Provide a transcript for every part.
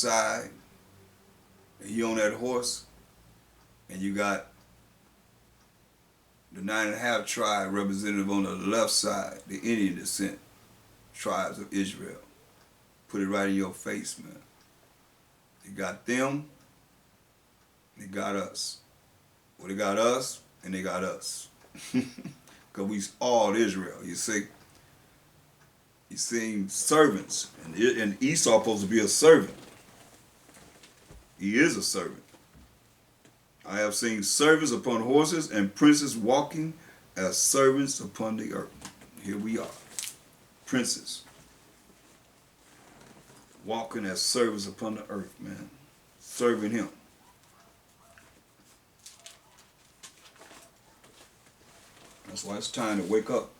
side, and you on that horse, and you got the 9.5 tribe representative on the left side, the Indian descent tribes of Israel. Put it right in your face, man. They got them, they got us. Well, they got us, and they got us. Because we all Israel, you see. You see servants, and Esau supposed to be a servant. He is a servant. I have seen servants upon horses and princes walking as servants upon the earth. Here we are, princes, walking as servants upon the earth, man, serving him. That's why it's time to wake up,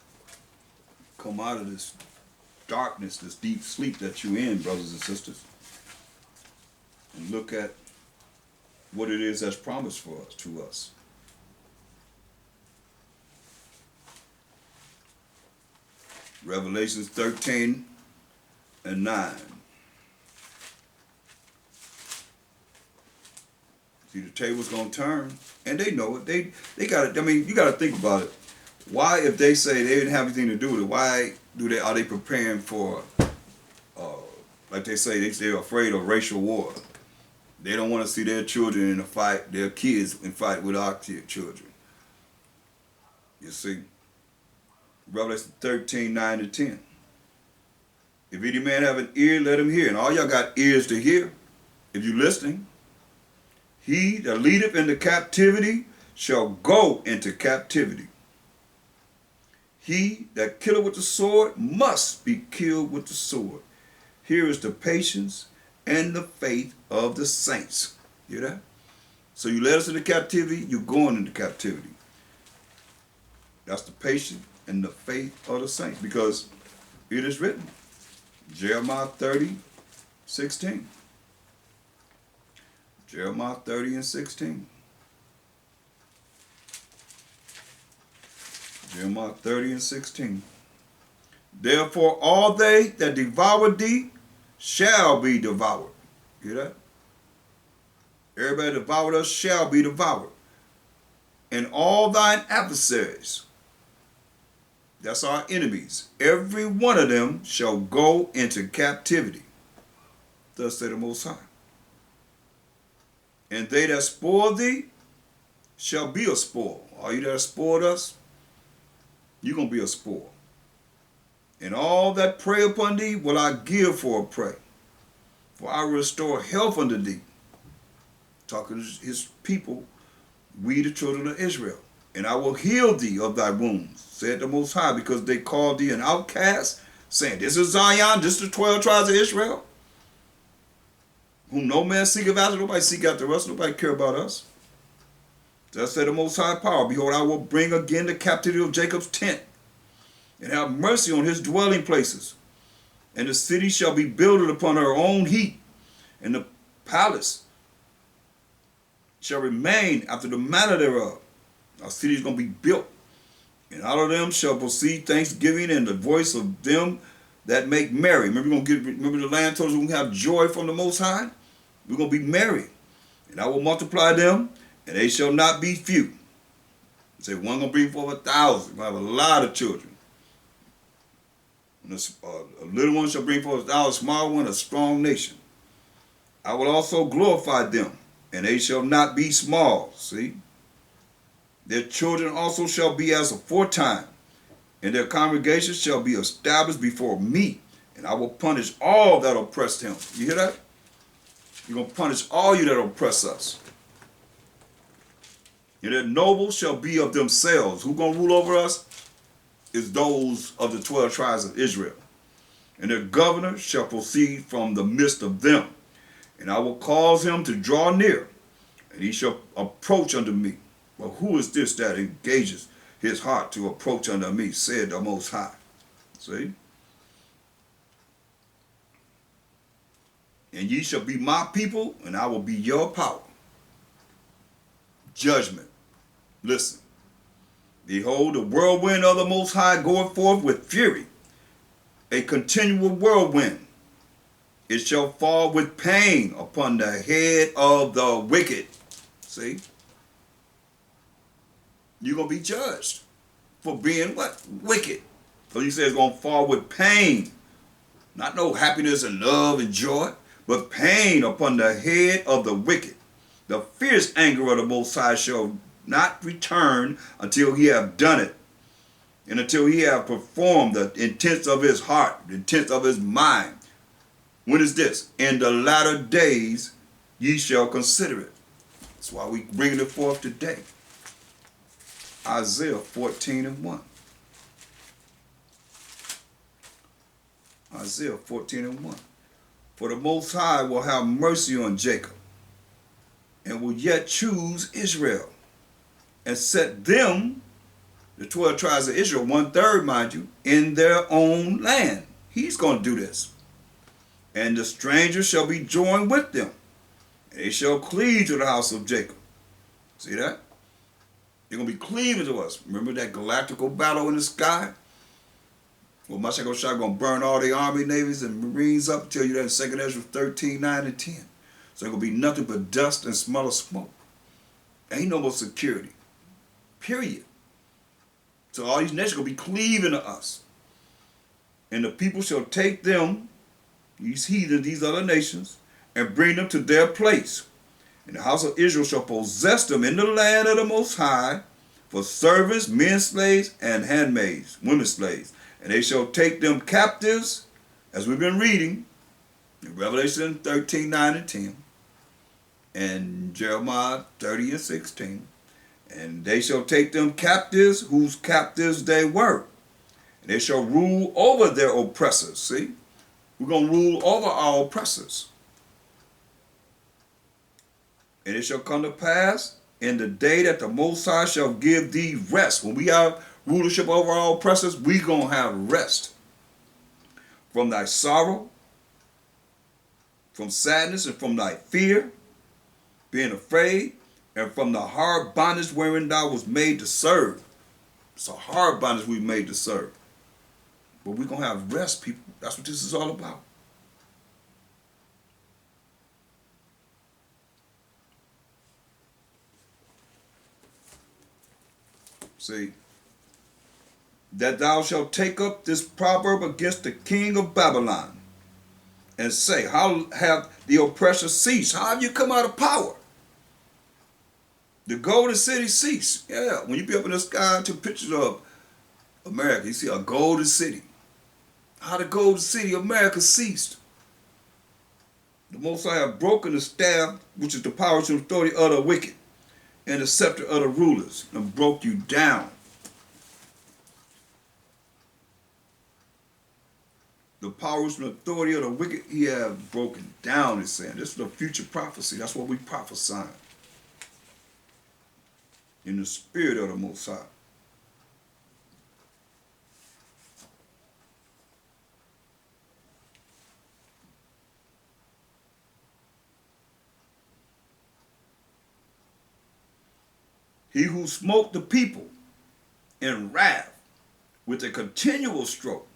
come out of this darkness, this deep sleep that you're in, brothers and sisters, and look at what it is that's promised for us, to us. Revelations 13 and 9. See, the table's gonna turn, and they know it. They got it. I mean, you got to think about it. Why, if they say they didn't have anything to do with it, why are they preparing for, like they say, they're afraid of racial war? They don't want to see their children in a fight, their kids in fight with our children. You see, Revelation 13, 9 to 10. If any man have an ear, let him hear. And all y'all got ears to hear, if you're listening. He that leadeth into captivity shall go into captivity. He that killeth with the sword must be killed with the sword. Here is the patience and the faith of the saints. Hear that? So you led us into captivity, you're going into captivity. That's the patience and the faith of the saints, because it is written. Jeremiah 30, 16. Jeremiah 30 and 16. Jeremiah 30 and 16. Therefore all they that devour thee shall be devoured. Hear that? Everybody that devoured us shall be devoured. And all thine adversaries, that's our enemies, every one of them shall go into captivity. Thus said the Most High. And they that spoil thee shall be a spoil. All you that have spoiled us, you're going to be a spoil. And all that prey upon thee will I give for a prey. For I will restore health unto thee. Talking to his people, we the children of Israel. And I will heal thee of thy wounds, said the Most High, because they called thee an outcast, saying, this is Zion, this is the 12 tribes of Israel, whom no man seeketh after. Nobody seek after us, nobody care about us. Thus said the Most High Power, behold, I will bring again the captivity of Jacob's tent, and have mercy on his dwelling places. And the city shall be builded upon her own heap, and the palace shall remain after the manner thereof. Our city is going to be built, and out of them shall proceed thanksgiving and the voice of them that make merry. Remember the land told us we're going to have joy from the Most High? We're going to be merry. And I will multiply them, and they shall not be few. Say one going to bring forth 1,000. We're going to have a lot of children. And a little one shall bring forth 1,000, a small one, a strong nation. I will also glorify them, and they shall not be small. See? Their children also shall be as aforetime, and their congregation shall be established before me, and I will punish all that oppressed him. You hear that? You're going to punish all you that oppress us. And their nobles shall be of themselves. Who's going to rule over us? Is those of the 12 tribes of Israel. And their governor shall proceed from the midst of them. And I will cause him to draw near, and he shall approach unto me. Well, who is this that engages his heart to approach unto me, said the Most High? See? And ye shall be my people, and I will be your power. Judgment. Listen. Behold, the whirlwind of the Most High goeth forth with fury, a continual whirlwind. it shall fall with pain upon the head of the wicked. See? You're going to be judged for being what? Wicked. So he says it's going to fall with pain. Not no happiness and love and joy, but pain upon the head of the wicked. The fierce anger of the Most High shall not return until he have done it, and until he have performed the intents of his heart, the intents of his mind. When is this? In the latter days ye shall consider it. That's why we bringing it forth today. Isaiah 14:1. Isaiah 14:1. For the Most High will have mercy on Jacob, and will yet choose Israel, and set them, the 12 tribes of Israel, 1/3, mind you, in their own land. He's going to do this. And the stranger shall be joined with them, and they shall cleave to the house of Jacob. See that? They're going to be cleaving to us. Remember that galactical battle in the sky? Well, Mashiach Shah going to burn all the army, navies, and marines up. Tell you that in 2nd Ezra 13, 9, and 10. So there's going to be nothing but dust and smell of smoke. Ain't no more security. Period. So all these nations are going to be cleaving to us. And the people shall take them, these heathens, these other nations, and bring them to their place. And the house of Israel shall possess them in the land of the Most High for servants, men slaves, and handmaids, women slaves. And they shall take them captives, as we've been reading, in Revelation 13, 9, and 10, and Jeremiah 30 and 16. And they shall take them captives, whose captives they were. And they shall rule over their oppressors. See? We're going to rule over our oppressors. And it shall come to pass in the day that the Most High shall give thee rest. When we have rulership over our oppressors, we're going to have rest from thy sorrow, from sadness, and from thy fear, being afraid, and from the hard bondage wherein thou was made to serve. It's a hard bondage we made to serve. But we're going to have rest, people. That's what this is all about. See, that thou shalt take up this proverb against the king of Babylon, and say, how have the oppressor ceased? How have you come out of power? The golden city ceased. Yeah, when you be up in the sky to pictures of America, you see a golden city. How the golden city of America ceased. The Most High have broken the staff, which is the power and authority of the wicked, and the scepter of the rulers, and broke you down. The powers and authority of the wicked he have broken down, it's saying. This is the future prophecy. That's what we prophesying. In the spirit of the Most High. He who smote the people in wrath with a continual stroke,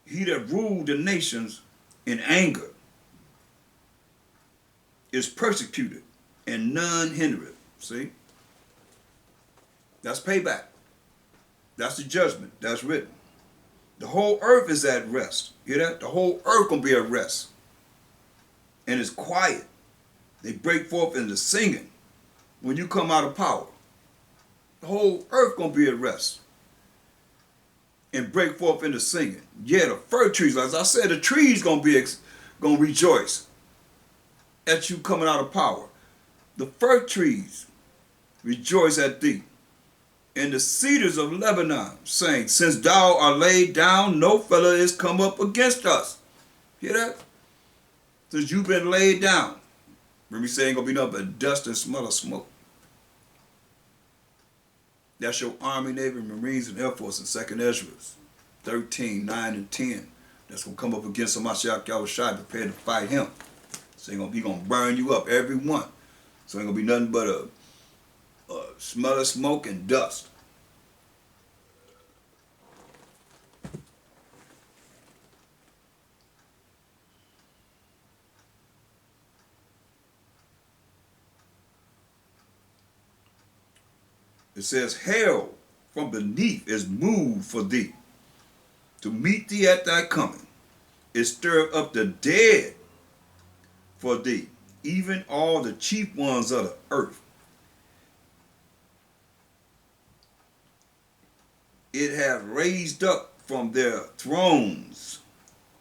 he that ruled the nations in anger, is persecuted and none hindereth. See? That's payback. That's the judgment that's written. The whole earth is at rest. Hear that? The whole earth gonna be at rest. And it's quiet. They break forth into singing when you come out of power. The whole earth gonna be at rest and break forth into singing. Yeah, the fir trees, as I said, the trees gonna rejoice at you coming out of power. The fir trees rejoice at thee, and the cedars of Lebanon, saying, since thou art laid down, no fellow is come up against us. Hear that? Since you've been laid down. Remember, he said ain't gonna be nothing but dust and smell of smoke. That's your Army, Navy, Marines, and Air Force in 2nd Ezra 13, 9, and 10. That's gonna come up against Mashiach Yahushua, prepared to fight him. So he gonna burn you up, every one. So ain't gonna be nothing but a smell of smoke and dust. It says, hell from beneath is moved for thee, to meet thee at thy coming. It stirred up the dead for thee, even all the chief ones of the earth. It hath raised up from their thrones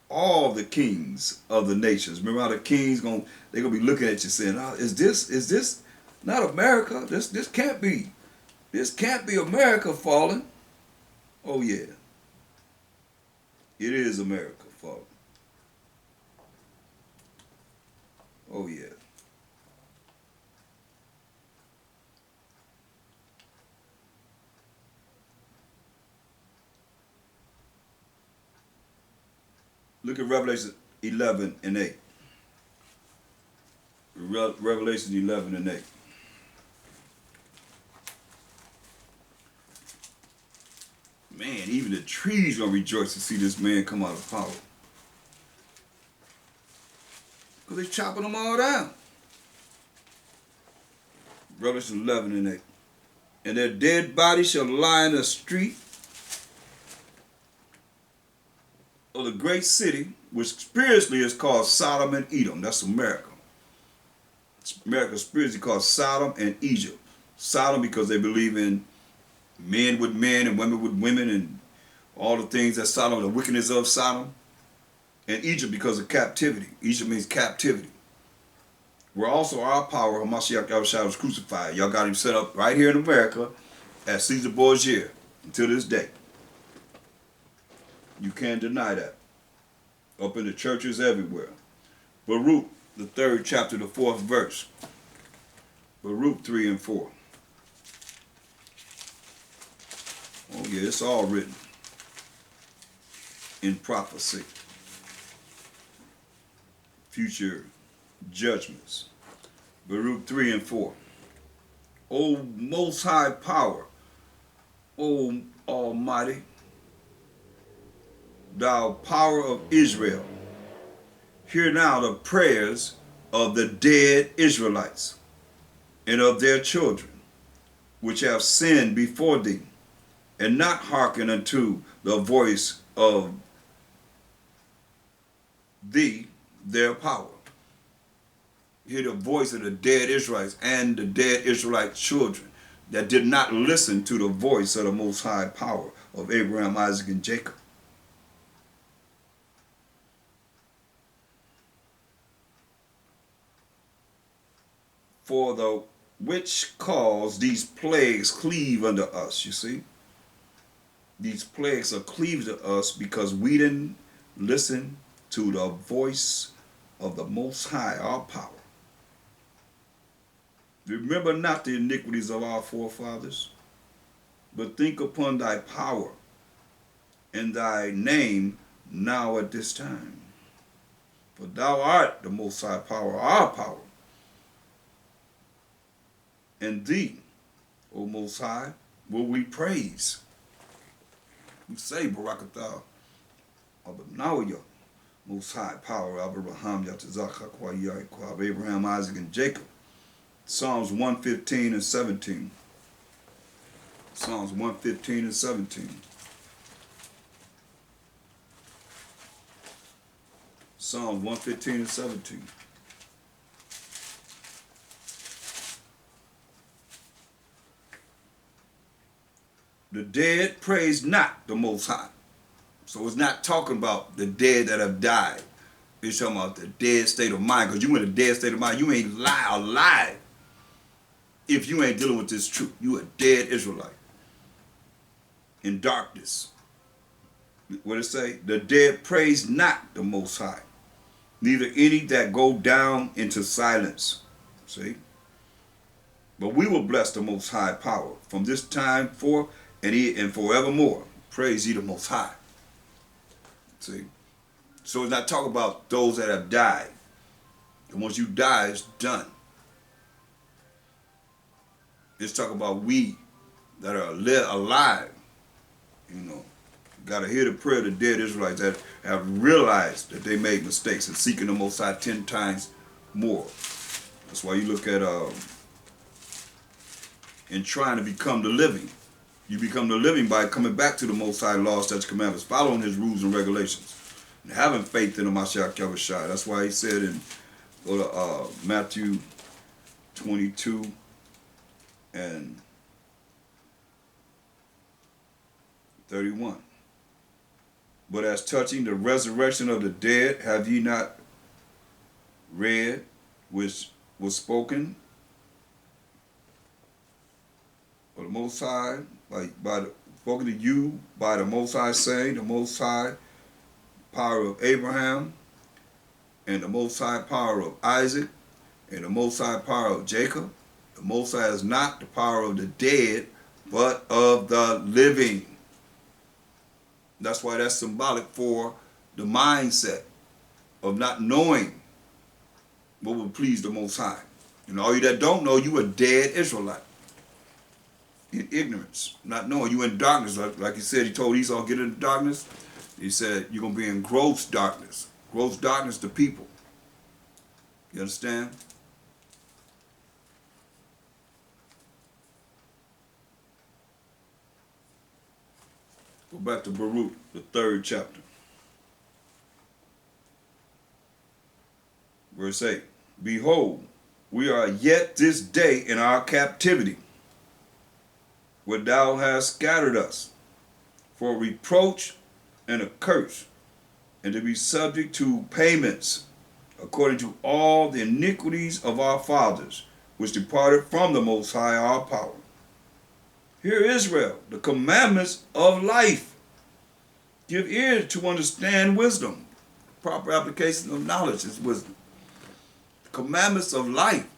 all the kings of the nations. Remember how the kings they're gonna be looking at you saying, oh, is this not America? This can't be. This can't be America falling. Oh yeah. It is America falling. Oh yeah. Look at Revelation 11 and 8. Revelation 11 and 8. Man, even the trees gonna rejoice to see this man come out of power. Because they're chopping them all down. Revelation 11 and 8. And their dead bodies shall lie in the street of the great city, which spiritually is called Sodom and Edom. That's America. America spiritually called Sodom and Egypt. Sodom because they believe in men with men and women with women and all the things that Sodom, the wickedness of Sodom. And Egypt because of captivity. Egypt means captivity. Where also our power, Hamashiach Yahushua was crucified. Y'all got him set up right here in America at Caesar Borgia until this day. You can't deny that. Up in the churches everywhere. Baruch, the 3rd chapter, the 4th verse. Baruch 3 and 4. Oh yeah, it's all written in prophecy. Future judgments. Baruch 3 and 4. O Most High Power, O Almighty, thou power of Israel, hear now the prayers of the dead Israelites and of their children, which have sinned before thee, and not hearken unto the voice of thee, their power. Hear the voice of the dead Israelites and the dead Israelite children that did not listen to the voice of the Most High Power of Abraham, Isaac, and Jacob. For the which cause these plagues cleave unto us, you see. These plagues are cleaved to us because we didn't listen to the voice of the Most High, our power. Remember not the iniquities of our forefathers, but think upon thy power and thy name now at this time. For thou art the Most High Power, our power. And thee, O Most High, will we praise. We say, Barakatah, Abinawiyah, Most High Power, Abraham, Yatazaka, Kwayai, Abraham, Isaac, and Jacob. Psalms 115 and 17. Psalms 115 and 17. Psalms 115 and 17. The dead praise not the Most High. So it's not talking about the dead that have died. It's talking about the dead state of mind. Because you in a dead state of mind, you ain't alive. If you ain't dealing with this truth, you a dead Israelite. In darkness. What it say? The dead praise not the Most High. Neither any that go down into silence. See? But we will bless the Most High Power from this time forth and forevermore. Praise ye the Most High. See? So it's not talking about those that have died. And once you die, it's done. It's talking about we that are alive. You know, got to hear the prayer of the dead Israelites that have realized that they made mistakes and seeking the Most High 10 times more. That's why you look at and trying to become the living. You become the living by coming back to the Most High law, statutes, commandments, following His rules and regulations, and having faith in the Mashiach Yahushua. That's why He said in Matthew 22 and 31. But as touching the resurrection of the dead, have ye not read, which was spoken by the Most High, spoken to you by the Most High, saying, the Most High power of Abraham, and the Most High power of Isaac, and the Most High power of Jacob. The Most High is not the power of the dead, but of the living. That's why that's symbolic for the mindset of not knowing what would please the Most High. And all you that don't know, you a dead Israelite. In ignorance, not knowing. You in darkness. Like He said, He told Esau, get into darkness. He said, you're going to be in gross darkness. Gross darkness to people. You understand? Go back to Baruch, the 3rd chapter. Verse 8. Behold, we are yet this day in our captivity, where thou hast scattered us, for reproach and a curse, and to be subject to payments, according to all the iniquities of our fathers, which departed from the Most High our power. Hear Israel, the commandments of life. Give ear to understand wisdom. Proper application of knowledge is wisdom. Commandments of life.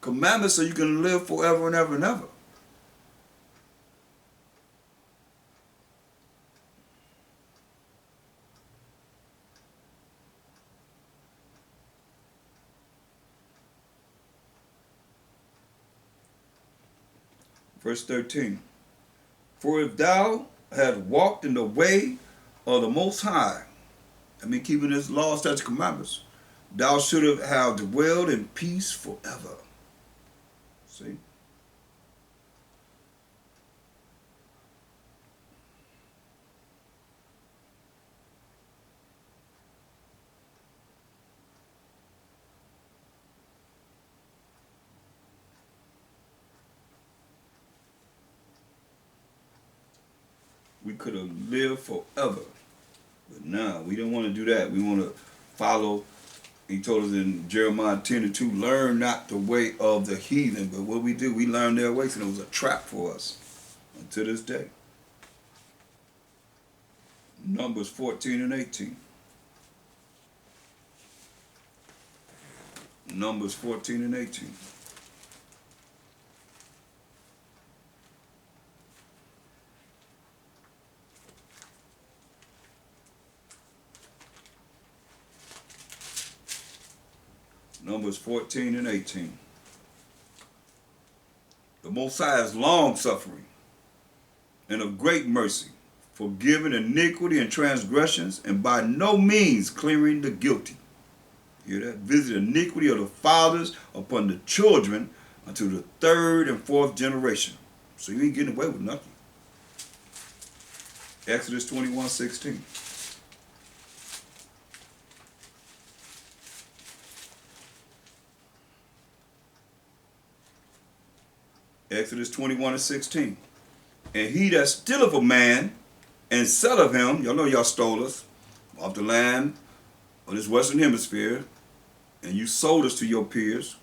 Commandments so you can live forever and ever and ever. Verse 13. For if thou had walked in the way of the Most High, keeping His laws, statutes, commandments, thou shouldst have dwelled in peace forever. See? We could have lived forever. But now, we don't want to do that. We want to follow. He told us in Jeremiah 10:2, learn not the way of the heathen. But what we do, we learn their ways, and it was a trap for us until this day. Numbers 14 and 18. Numbers 14 and 18. Numbers 14 and 18. The Most High is long-suffering and of great mercy, forgiving iniquity and transgressions, and by no means clearing the guilty. Hear that? Visit iniquity of the fathers upon the children unto the 3rd and 4th generation. So you ain't getting away with nothing. Exodus 21:16. Exodus 21:16. And he that stealeth a man and selleth him, y'all know y'all stole us off the land of this western hemisphere, and you sold us to your peers,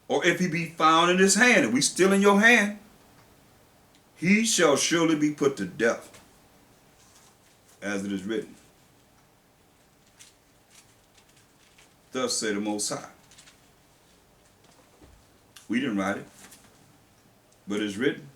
or if he be found in his hand, and we still in your hand, he shall surely be put to death, as it is written. Thus say the Most High. We didn't write it, but it's written.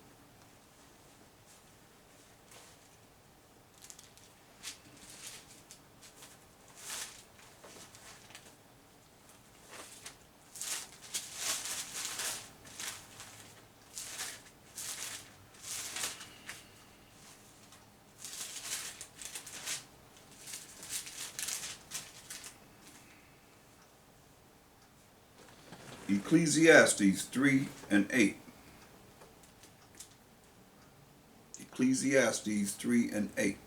Ecclesiastes 3 and 8. Ecclesiastes 3 and 8.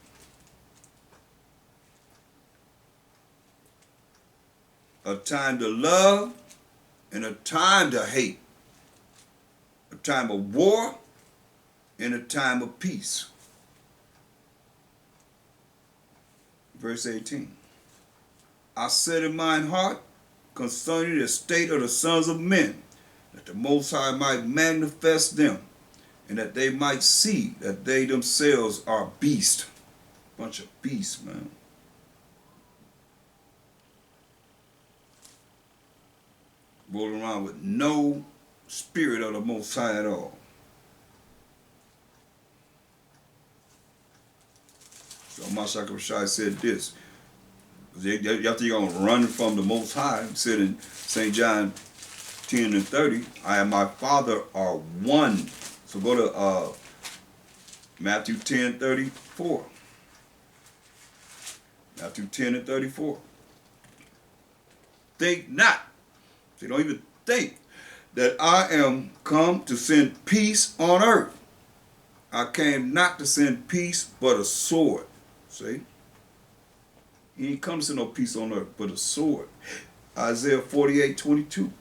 A time to love and a time to hate. A time of war and a time of peace. Verse 18. I said in mine heart concerning the state of the sons of men, that the Most High might manifest them, and that they might see that they themselves are beasts. Bunch of beasts, man. Rolling around with no spirit of the Most High at all. So Mashiach Rashai said this. After you're going to run from the Most High, he said in St. John 10 and 30, I and my Father are one. So go to Matthew 10, 34. Matthew 10 and 34. Think not. So don't even think that I am come to send peace on earth. I came not to send peace, but a sword. See? He ain't come to send no peace on earth, but a sword. Isaiah 48, 22.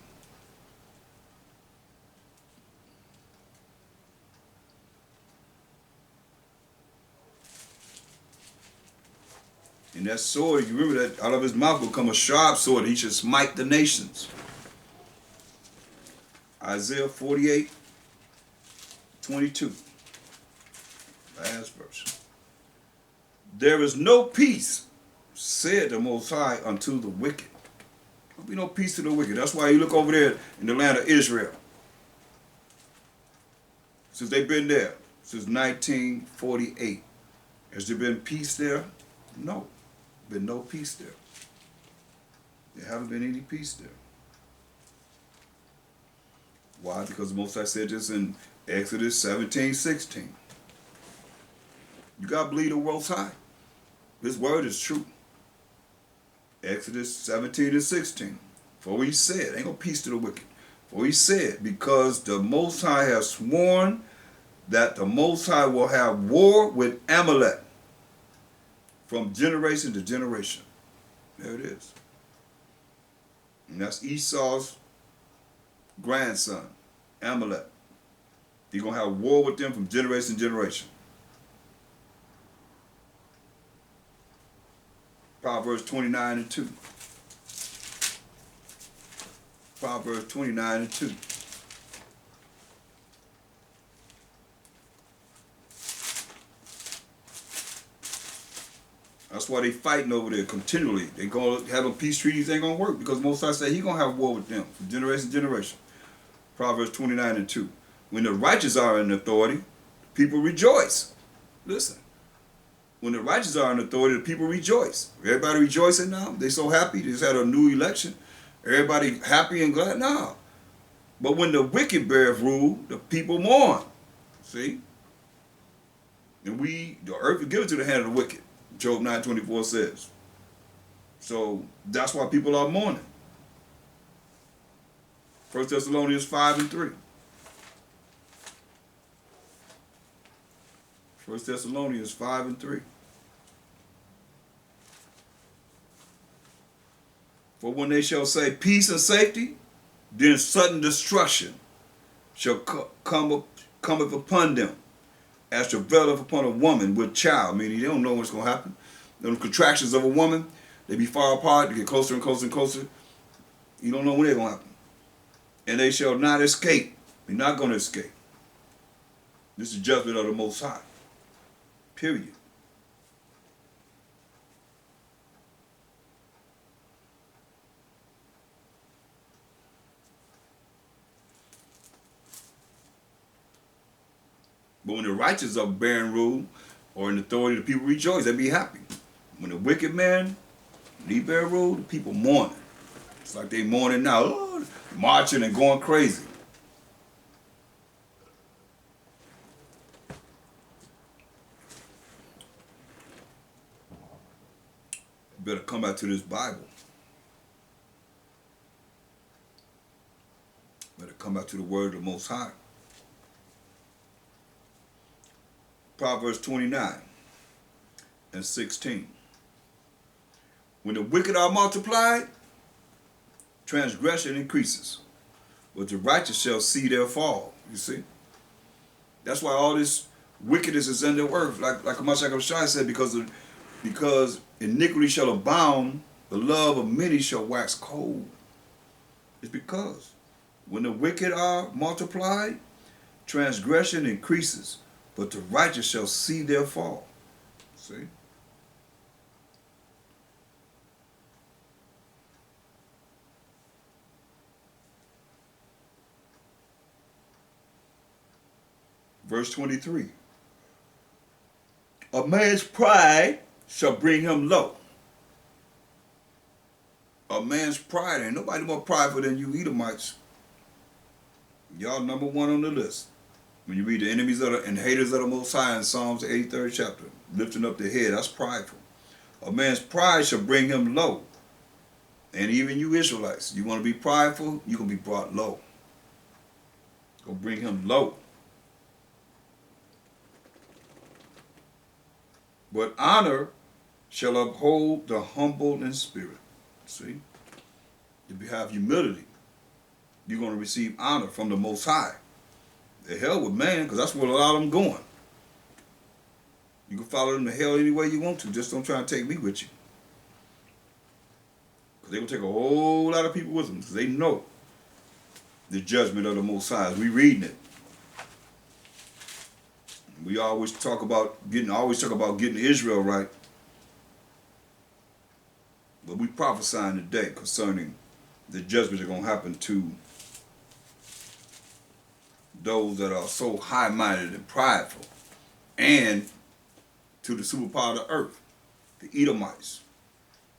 And that sword, you remember that out of his mouth will come a sharp sword. He should smite the nations. Isaiah 48, 22. Last verse. There is no peace, said the Most High, unto the wicked. There'll be no peace to the wicked. That's why you look over there in the land of Israel. Since they've been there, since 1948. Has there been peace there? No. Been no peace there. There haven't been any peace there. Why? Because the Most High said this in Exodus 17, 16. You got to believe the Most High. His word is true. Exodus 17 and 16. For he said, ain't no peace to the wicked. For he said, because the Most High has sworn that the Most High will have war with Amalek from generation to generation. There it is. And that's Esau's grandson, Amalek. He's going to have war with them from generation to generation. Proverbs 29 and 2. Proverbs 29 and 2. That's why they fighting over there continually. They going to have them peace treaties, ain't going to work because Most High said he going to have war with them from generation to generation. Proverbs 29 and 2. When the righteous are in authority, people rejoice. Listen. When the righteous are in authority, the people rejoice. Everybody rejoicing now? They so happy. They just had a new election. Everybody happy and glad? No. But when the wicked beareth rule, the people mourn. See? And the earth is given to the hand of the wicked. Job 9:24 says. So that's why people are mourning. 1 Thessalonians 5 and 3. 1 Thessalonians 5 and 3. For when they shall say peace and safety, then sudden destruction shall cometh upon them, as travaileth upon a woman with child. Meaning they don't know what's going to happen. The contractions of a woman, they be far apart, they get closer and closer and closer. You don't know when they're going to happen. And they shall not escape. They're not going to escape. This is judgment of the Most High. Period. But when the righteous are bearing rule or in authority, the people rejoice. They be happy. When the wicked man, he bear rule, the people mourning. It's like they mourning now, oh, marching and going crazy. You better come back to this Bible. Better come back to the word of the Most High. Proverbs 29 and 16. When the wicked are multiplied, transgression increases, but the righteous shall see their fall. You see? That's why all this wickedness is in the earth. Like Mashiach Shai said, because iniquity shall abound, the love of many shall wax cold. It's because when the wicked are multiplied, transgression increases, but the righteous shall see their fall. See? Verse 23. A man's pride shall bring him low. A man's pride, ain't nobody more prideful than you Edomites. Y'all number one on the list. When you read the enemies of and haters of the Most High in Psalms 83rd chapter, lifting up the head, that's prideful. A man's pride shall bring him low. And even you Israelites, you want to be prideful, you're going to be brought low. Go bring him low. But honor shall uphold the humble in spirit. See? If you have humility, you're going to receive honor from the Most High. The hell with man, because that's where a lot of them going. You can follow them to hell any way you want to. Just don't try to take me with you. Because they're going to take a whole lot of people with them, because they know the judgment of the Most High. We reading it. We always talk about getting Israel right. But we prophesying today concerning the judgment that's going to happen to those that are so high-minded and prideful, and to the superpower of the earth, the Edomites.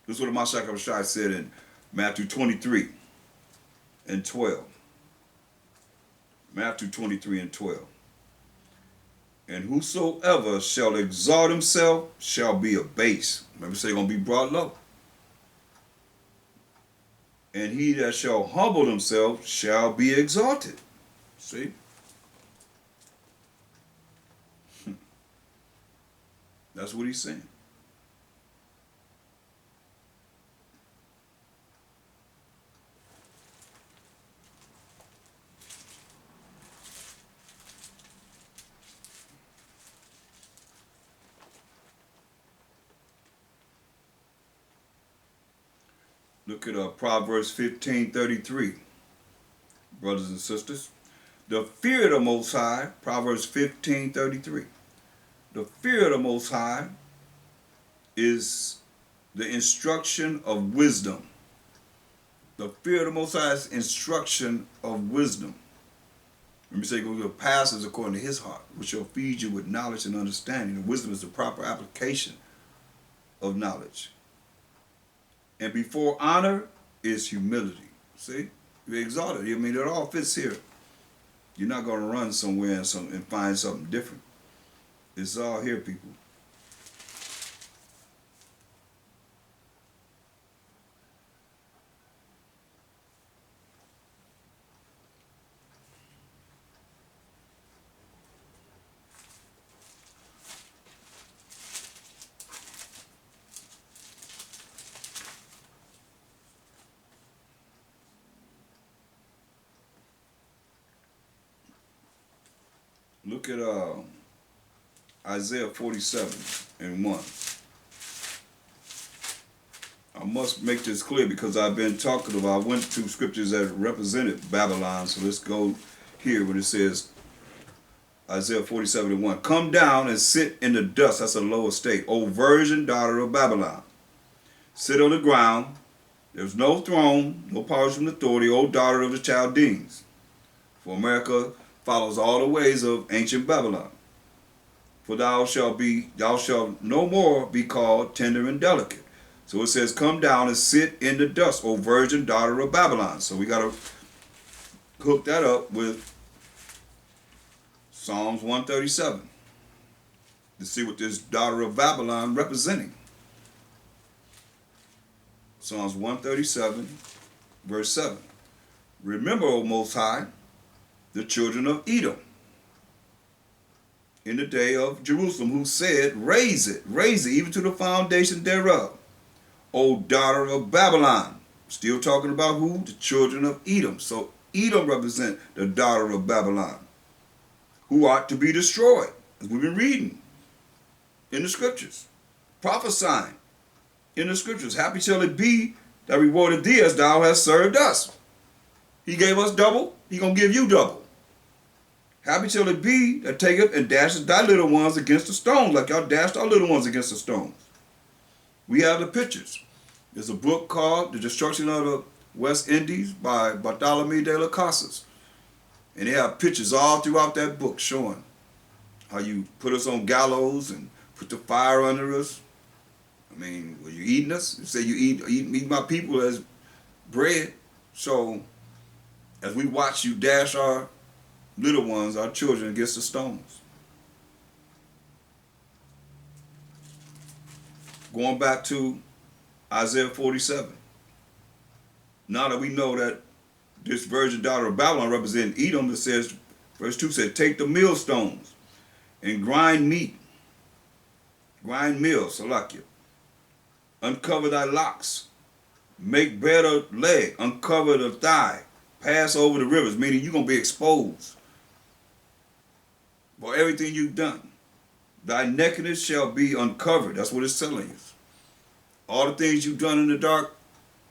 This is what Mashiach Shai said in Matthew 23 and 12. Matthew 23 and 12. And whosoever shall exalt himself shall be abased. Remember, say going to be brought low. And he that shall humble himself shall be exalted. See? That's what he's saying. Look at Proverbs 15:33, brothers and sisters. The fear of the Most High, Proverbs 15:33. The fear of the Most High is the instruction of wisdom. The fear of the Most High is instruction of wisdom. Let me say, go your pastors according to his heart, which shall feed you with knowledge and understanding. And wisdom is the proper application of knowledge. And before honor is humility. See? You're exalted. I mean, it all fits here. You're not going to run somewhere and find something different. It's all here, people. Look at Isaiah 47 and 1. I must make this clear because I've been talking about, I went to scriptures that represented Babylon, so let's go here when it says, Isaiah 47 and 1. Come down and sit in the dust, that's a lower state, O virgin daughter of Babylon. Sit on the ground, there's no throne, no powers from authority, O daughter of the Chaldeans. For America follows all the ways of ancient Babylon. For thou shalt no more be called tender and delicate. So it says, come down and sit in the dust, O virgin daughter of Babylon. So we got to hook that up with Psalms 137 to see what this daughter of Babylon representing. Psalms 137, verse 7. Remember, O Most High, the children of Edom, in the day of Jerusalem, who said, raise it, even to the foundation thereof, O daughter of Babylon. Still talking about who? The children of Edom. So Edom represent the daughter of Babylon, who ought to be destroyed, as we've been reading in the scriptures, prophesying in the scriptures. Happy shall it be that rewarded thee as thou hast served us. He gave us double, he gonna give you double. Happy shall it be that taketh and dashes thy little ones against the stones, like y'all dashed our little ones against the stones. We have the pictures. There's a book called The Destruction of the West Indies by Bartholomew de las Casas. And they have pictures all throughout that book showing how you put us on gallows and put the fire under us. I mean, were you eating us? You say you eat my people as bread. So as we watch you dash our little ones, our children, against the stones. Going back to Isaiah 47. Now that we know that this virgin daughter of Babylon represents Edom, it says, verse 2 said, take the millstones and grind meat. Grind meal, Salakia. Uncover thy locks. Make bare the leg. Uncover the thigh. Pass over the rivers, meaning you're going to be exposed for everything you've done. Thy nakedness shall be uncovered. That's what it's telling you. All the things you've done in the dark,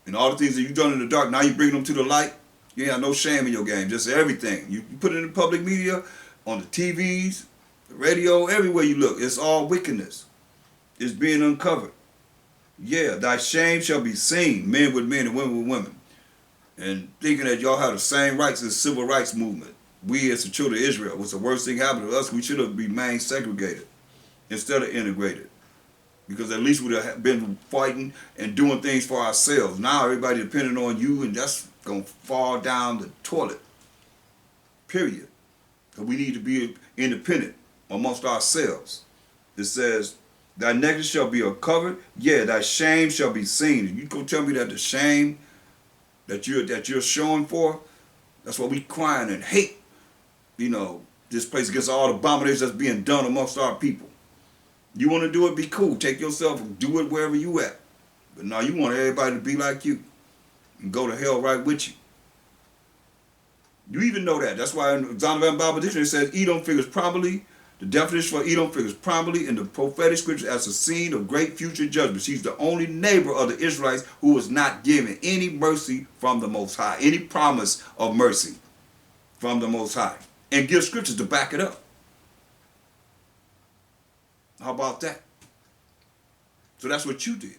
and all the things that you've done in the dark, now you bring them to the light. You have no shame in your game, just everything. You put it in the public media, on the TVs, the radio, everywhere you look. It's all wickedness. It's being uncovered. Yeah, thy shame shall be seen, men with men and women with women. And thinking that y'all have the same rights as the civil rights movement. We as the children of Israel, what's the worst thing happened to us, we should have remained segregated instead of integrated. Because at least we'd have been fighting and doing things for ourselves. Now everybody depending on you, and that's going to fall down the toilet. Period. Because we need to be independent amongst ourselves. It says, thy nakedness shall be uncovered, yeah, thy shame shall be seen. And you go tell me that the shame that you're showing for, that's what we crying and hate, this place against all the abominations that's being done amongst our people. You want to do it, be cool. Take yourself and do it wherever you at. But now you want everybody to be like you and go to hell right with you. You even know that. That's why in Zondervan Bible Dictionary it says Edom figures properly. The definition for Edom figures properly in the prophetic scripture as a scene of great future judgment. She's the only neighbor of the Israelites who was not given any mercy from the Most High, any promise of mercy from the Most High, and give scriptures to back it up. How about that? So that's what you did.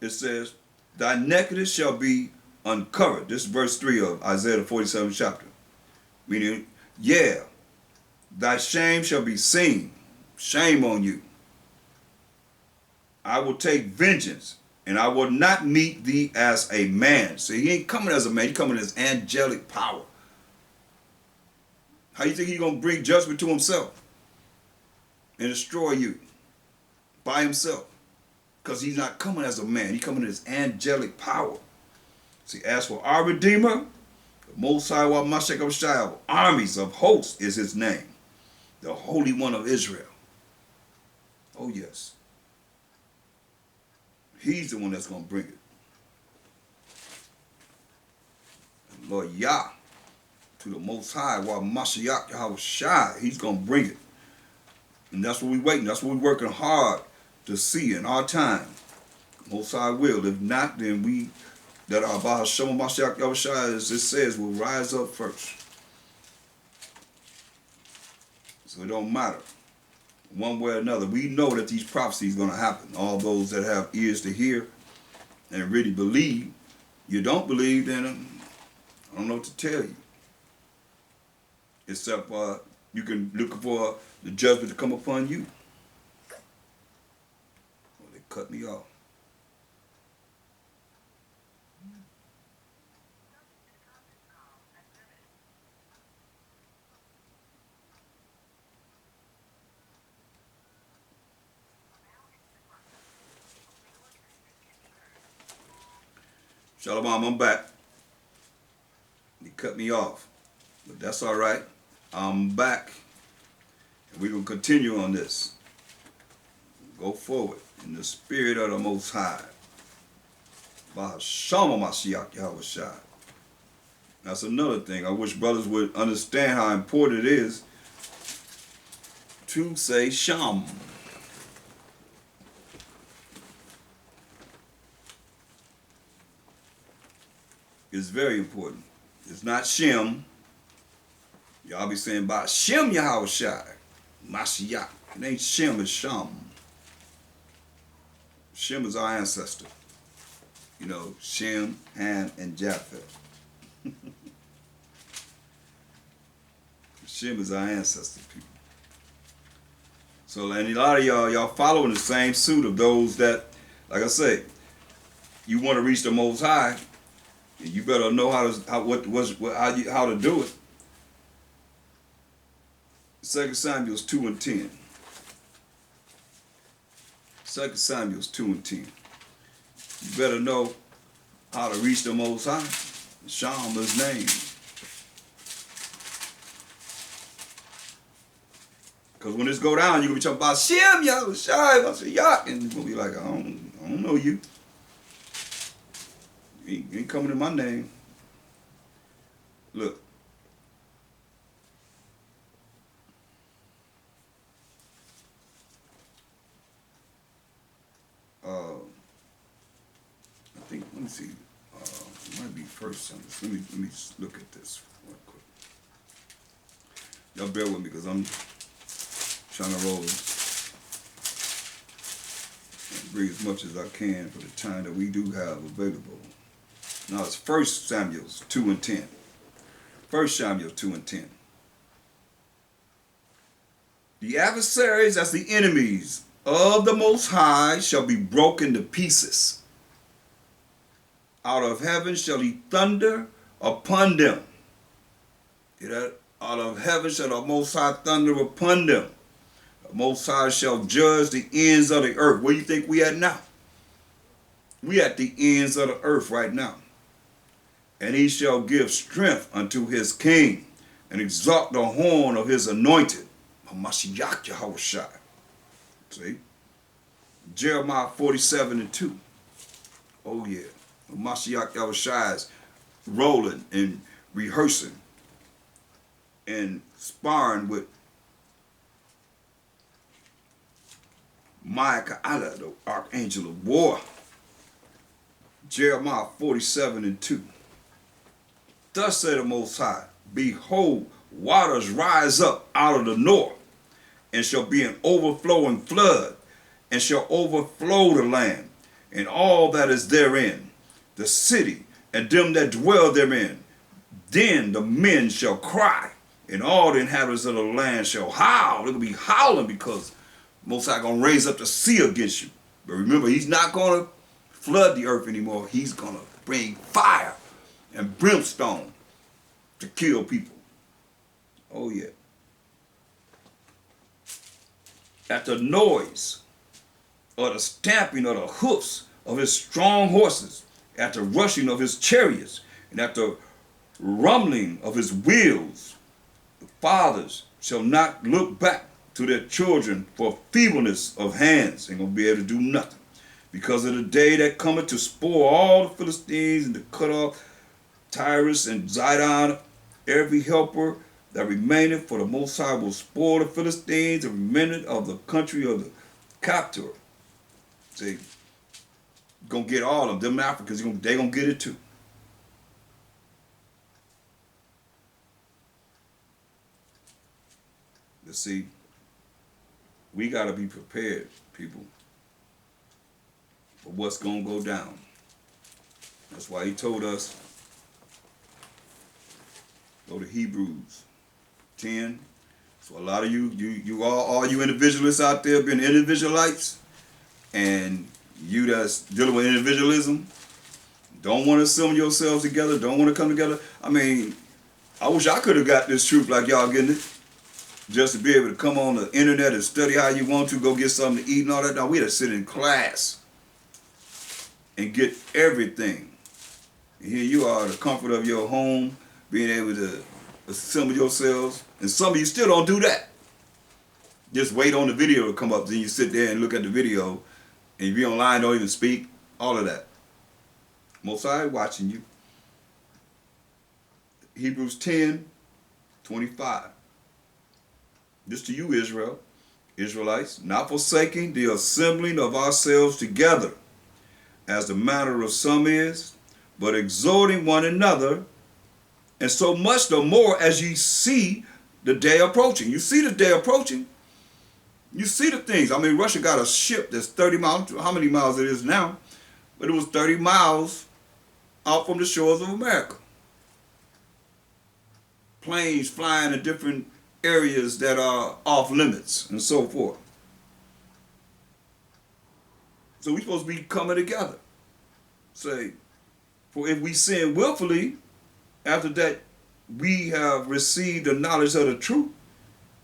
It says, thy nakedness shall be uncovered. This is verse 3 of Isaiah the 47th chapter. Meaning, yeah, thy shame shall be seen. Shame on you. I will take vengeance, and I will not meet thee as a man. See, he ain't coming as a man. He's coming as angelic power. How you think he's going to bring judgment to himself and destroy you by himself? Because he's not coming as a man. He's coming as angelic power. See, as for our Redeemer, the Most High Mashiach of Shai, armies of hosts is his name. The Holy One of Israel. Oh yes. He's the one that's going to bring it. And Lord Yah, to the Most High, while Mashiach Yahweh Shai, he's going to bring it. And that's what we're waiting. That's what we're working hard to see in our time. Most High will. If not, then we, that are about Hashem Mashiach Yahweh Shai, as it says, will rise up first. So it don't matter. One way or another, we know that these prophecies are going to happen. All those that have ears to hear and really believe. You don't believe, then I don't know what to tell you. Except you can look for the judgment to come upon you. Well, they cut me off. Shalom, I'm back. They cut me off, but that's all right. I'm back. We're going to continue on this. Go forward in the spirit of the Most High. Bahashama Mashiach Yahushua. That's another thing. I wish brothers would understand how important it is to say Sham. It's very important. It's not Shem. Y'all be saying about Shem Yahushua. Mashiach. It ain't Shem, it's Sham. Shem is our ancestor. You know, Shem, Ham, and Japheth. Shem is our ancestor, people. So, and a lot of y'all following the same suit of those that, like I say, you want to reach the Most High, and you better know how to do it. 2 Samuel 2 and 10. 2 Samuel 2 and 10. You better know how to reach the Most High. Sham is name. Because when this go down, you're going to be talking about Shem, Yahushua, and you're going to be like, I don't know you. You ain't coming in my name. Look. I think, let me see. It might be first sentence. Let me look at this real quick. Y'all bear with me because I'm trying to roll and bring as much as I can for the time that we do have available. Now it's 1 Samuel 2 and 10. 1 Samuel 2 and 10. The adversaries, that's the enemies of the Most High, shall be broken to pieces. Out of heaven shall he thunder upon them. You know, out of heaven shall the Most High thunder upon them. The Most High shall judge the ends of the earth. Where you think we at now? We at the ends of the earth right now. And he shall give strength unto his king and exalt the horn of his anointed. Mashiach Yahushua. See? Jeremiah 47 and 2. Oh yeah. Mashiach Yahushua is rolling and rehearsing and sparring with Michael, the archangel of war. Jeremiah 47 and 2. Thus said the Most High, behold, waters rise up out of the north, and shall be an overflowing flood, and shall overflow the land, and all that is therein, the city, and them that dwell therein. Then the men shall cry, and all the inhabitants of the land shall howl. They'll be howling because Most High gonna raise up the sea against you. But remember, he's not gonna flood the earth anymore. He's gonna bring fire and brimstone to kill people. Oh yeah. At the noise or the stamping of the hoofs of his strong horses, at the rushing of his chariots, and at the rumbling of his wheels, the fathers shall not look back to their children for feebleness of hands. Ain't gonna be able to do nothing. Because of the day that cometh to spoil all the Philistines and to cut off Tyrus and Zidon, every helper that remaineth, for the Most High will spoil the Philistines, the remnant of the country of the captor. See, gonna get all of them Africans, they gonna get it too. You see, we gotta be prepared, people, for what's gonna go down. That's why he told us, go to Hebrews 10. So a lot of you all you individualists out there been individualites, and you that's dealing with individualism, don't want to assemble yourselves together, don't want to come together. I mean, I wish I could have got this truth like y'all getting it. Just to be able to come on the internet and study how you want to, go get something to eat and all that. Now we had to sit in class and get everything. And here you are, the comfort of your home, being able to assemble yourselves. And some of you still don't do that. Just wait on the video to come up. Then you sit there and look at the video. And if you're online, don't even speak. All of that. Most High watching you. Hebrews 10:25. This to you, Israel, Israelites, not forsaking the assembling of ourselves together, as the manner of some is, but exhorting one another, and so much the more as ye see the day approaching. You see the day approaching. You see the things. I mean, Russia got a ship that's 30 miles, how many miles it is now, but it was 30 miles out from the shores of America. Planes flying in different areas that are off limits and so forth. So we're supposed to be coming together. Say, for if we sin willfully, after that we have received the knowledge of the truth,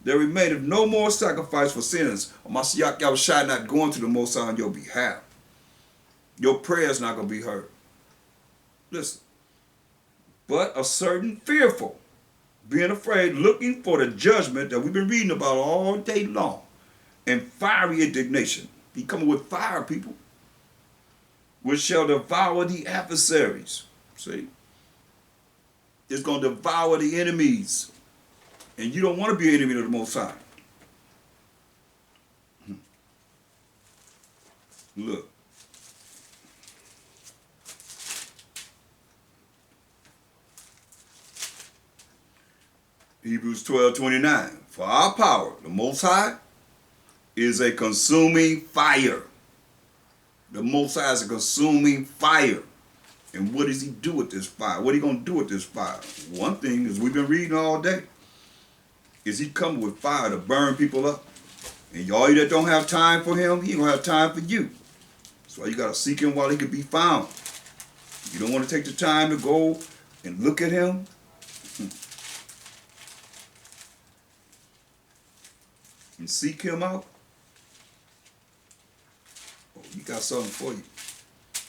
there remaineth no more sacrifice for sins. Mashiach Yahushua not going to the Most High on your behalf. Your prayer is not going to be heard. Listen. But a certain fearful, being afraid, looking for the judgment that we've been reading about all day long, and fiery indignation. He coming with fire, people, which shall devour the adversaries. See? It's going to devour the enemies. And you don't want to be an enemy of the Most High. Look. Hebrews 12:29. For our power, the Most High, is a consuming fire. The Most High is a consuming fire. And what does he do with this fire? What are you going to do with this fire? One thing is we've been reading all day. Is he coming with fire to burn people up? And y'all that don't have time for him, he don't have time for you. That's why you got to seek him while he can be found. You don't want to take the time to go and look at him. And seek him out. Oh, he got something for you.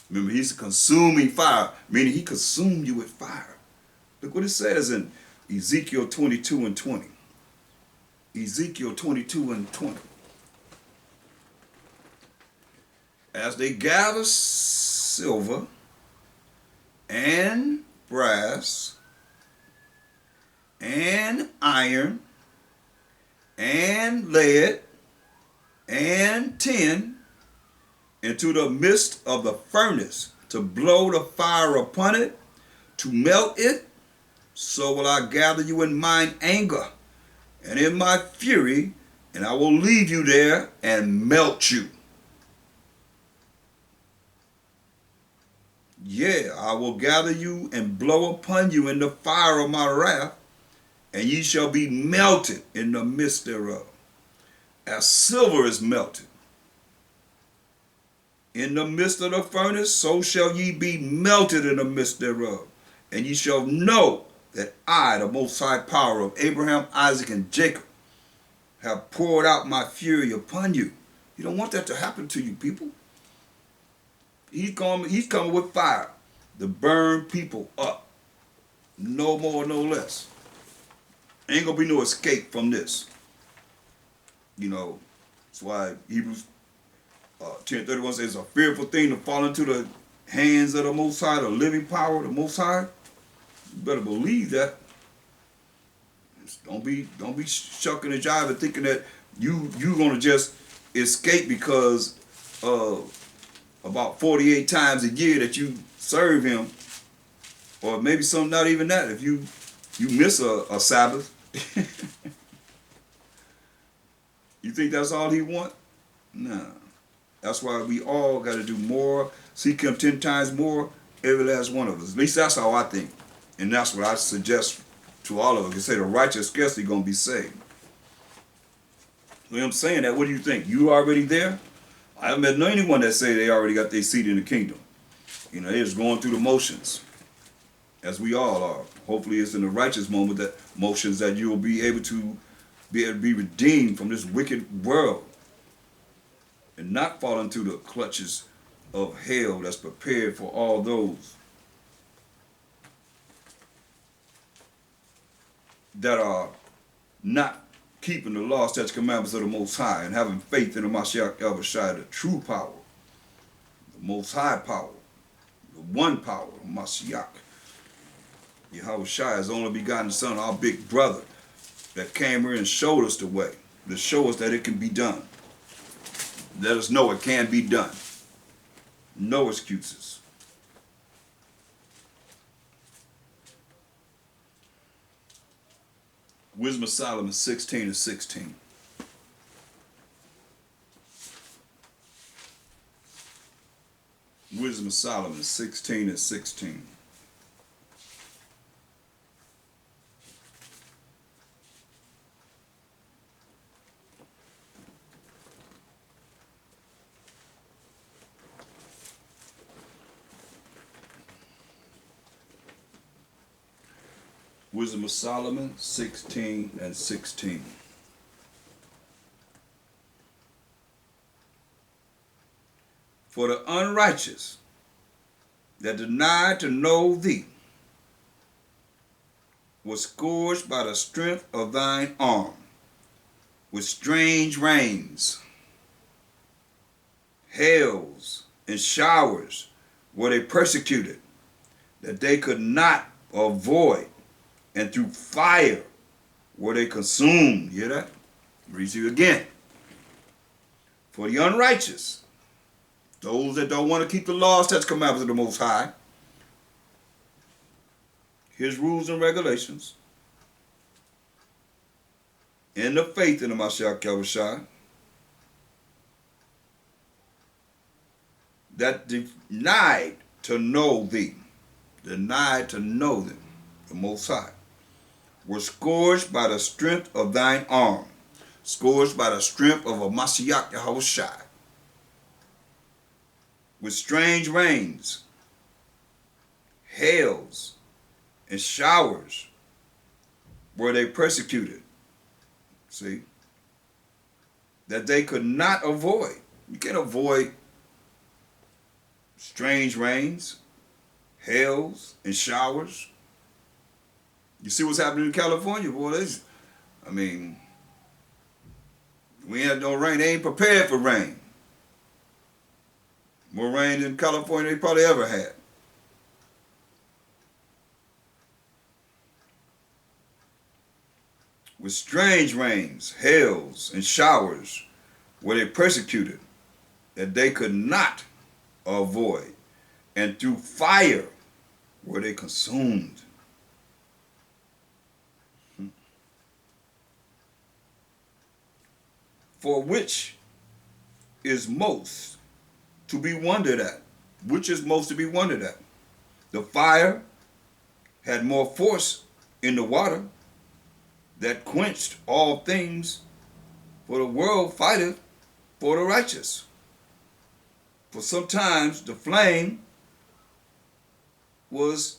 Remember, he's a consuming fire, meaning he consumed you with fire. Look what it says in Ezekiel 22:20. Ezekiel 22:20. As they gather silver and brass and iron and lead and tin into the midst of the furnace to blow the fire upon it, to melt it, so will I gather you in mine anger and in my fury, and I will leave you there and melt you. Yeah, I will gather you and blow upon you in the fire of my wrath, and ye shall be melted in the midst thereof, as silver is melted in the midst of the furnace, so shall ye be melted in the midst thereof. And ye shall know that I, the Most High Power of Abraham, Isaac, and Jacob, have poured out my fury upon you. You don't want that to happen to you, people. He's coming with fire to burn people up. No more, no less. Ain't going to be no escape from this. You know, that's why Hebrews 10:31 says, it's a fearful thing to fall into the hands of the Most High, the living power of the Most High. You better believe that. Don't be shucking and jiving thinking that you gonna just escape because about 48 times a year that you serve him, or maybe some not even that. If you miss a Sabbath, you think that's all he want? Nah. That's why we all got to do more, seek him 10 times more, every last one of us. At least that's how I think. And that's what I suggest to all of us. You say the righteous scarcely going to be saved. When I'm saying that, what do you think? You already there? I haven't met anyone that say they already got their seat in the kingdom. You know, they're just going through the motions, as we all are. Hopefully it's in the righteous moment that motions that you will be able to be redeemed from this wicked world and not fall into the clutches of hell that's prepared for all those that are not keeping the law, statutes, commandments of the Most High, and having faith in the Mashiach Yahushua, the true power, the Most High power, the one power, Mashiach. Yahushua is the only begotten Son, our big brother, that came here and showed us the way, to show us that it can be done. Let us know it can be done. No excuses. Wisdom of Solomon 16:16. Wisdom of Solomon 16:16. Wisdom of Solomon 16:16. For the unrighteous that denied to know thee was scourged by the strength of thine arm, with strange rains, hails, and showers were they persecuted, that they could not avoid, and through fire were they consumed. Hear that? Read to you again. For the unrighteous, those that don't want to keep the laws, statutes, commandments of the Most High, His rules and regulations, and the faith in the Mashiach Yahushua, that denied to know thee, denied to know them, the Most High, were scourged by the strength of thine arm, scourged by the strength of a Mashiach Yahushua, with strange rains, hails, and showers were they persecuted. See? That they could not avoid. You can't avoid strange rains, hails, and showers. You see what's happening in California, boy? We ain't had no rain. They ain't prepared for rain. More rain in California than they probably ever had. With strange rains, hails, and showers were they persecuted, that they could not avoid, and through fire were they consumed. For which is most to be wondered at? Which is most to be wondered at? The fire had more force in the water that quenched all things, for the world fighteth for the righteous. For sometimes the flame was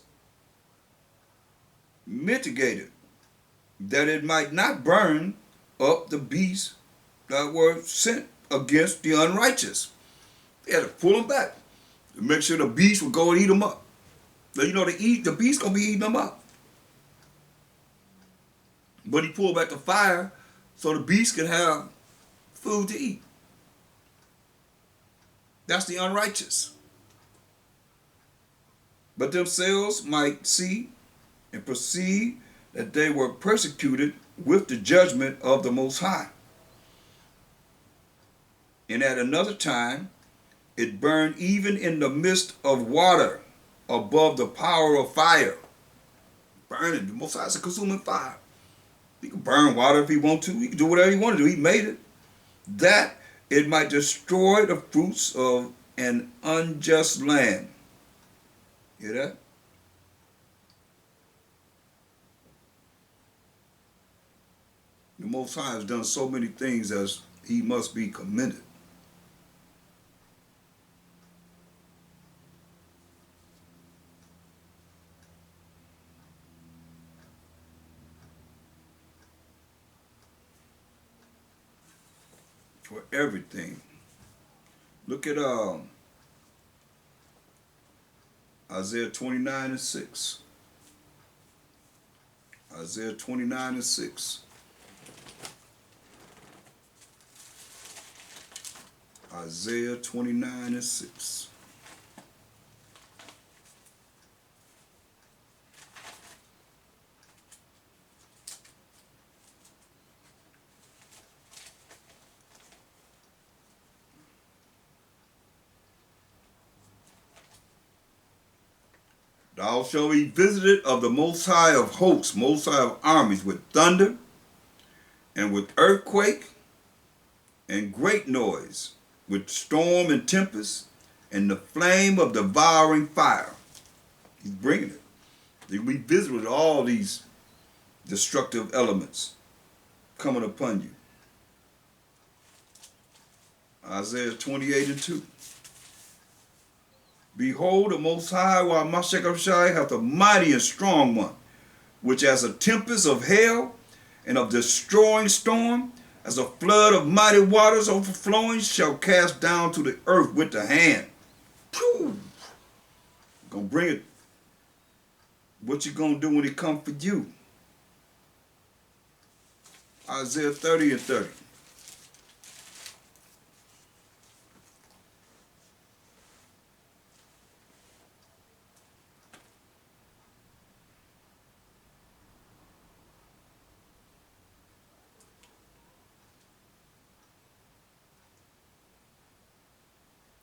mitigated, that it might not burn up the beasts that were sent against the unrighteous. They had to pull them back to make sure the beast would go and eat them up. Now, you know, the beast gonna be eating them up. But he pulled back the fire so the beast could have food to eat. That's the unrighteous. But themselves might see and perceive that they were persecuted with the judgment of the Most High. And at another time, it burned even in the midst of water, above the power of fire. Burning. The Most High is a consuming fire. He can burn water if he want to. He can do whatever he want to do. He made it. That it might destroy the fruits of an unjust land. Hear that? The Most High has done so many things as he must be commended. For everything. Look at Isaiah 29:6. Isaiah 29:6. Isaiah 29:6. Thou shalt be visited of the Most High of hosts, Most High of armies, with thunder, and with earthquake, and great noise, with storm and tempest, and the flame of devouring fire. He's bringing it. You'll be visited with all these destructive elements coming upon you. Isaiah 28:2. Behold, the Most High, while Mashekashai hath a mighty and strong one, which as a tempest of hail and of destroying storm, as a flood of mighty waters overflowing, shall cast down to the earth with the hand. Phew! Gonna bring it. What you gonna do when it come for you? Isaiah 30:30.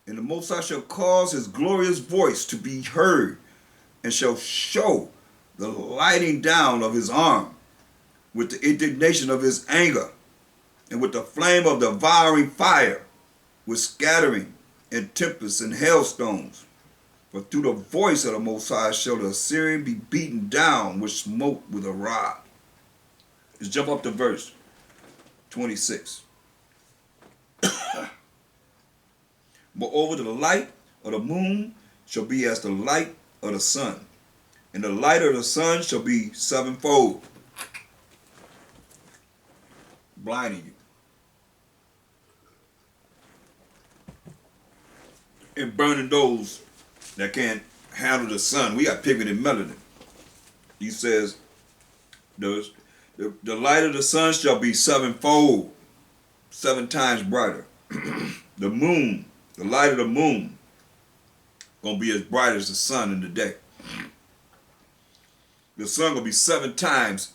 And the Most High shall cause his glorious voice to be heard, and shall show the lighting down of his arm, with the indignation of his anger, and with the flame of devouring fire, with scattering and tempests and hailstones. For through the voice of the Most High shall the Assyrian be beaten down with smoke with a rod. Let's jump up to verse 26. Moreover, the light of the moon shall be as the light of the sun, and the light of the sun shall be sevenfold, blinding you and burning those that can't handle the sun. We got pigment and melanin. He says, the light of the sun shall be sevenfold, 7 times brighter. The moon, the light of the moon, gonna be as bright as the sun in the day. The sun gonna be 7 times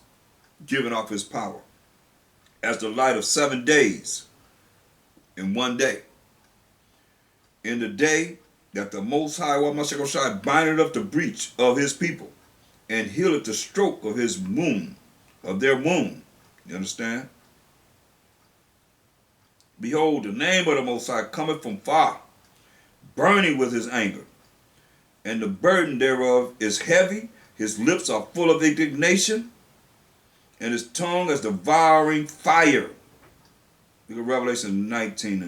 giving off his power, as the light of 7 days in one day. In the day that the Most High Shai bindeth up the breach of his people, and healeth the stroke of his wound, of their wound. You understand? Behold, the name of the Most High cometh from far, burning with his anger, and the burden thereof is heavy. His lips are full of indignation, and his tongue is devouring fire. Look at Revelation 19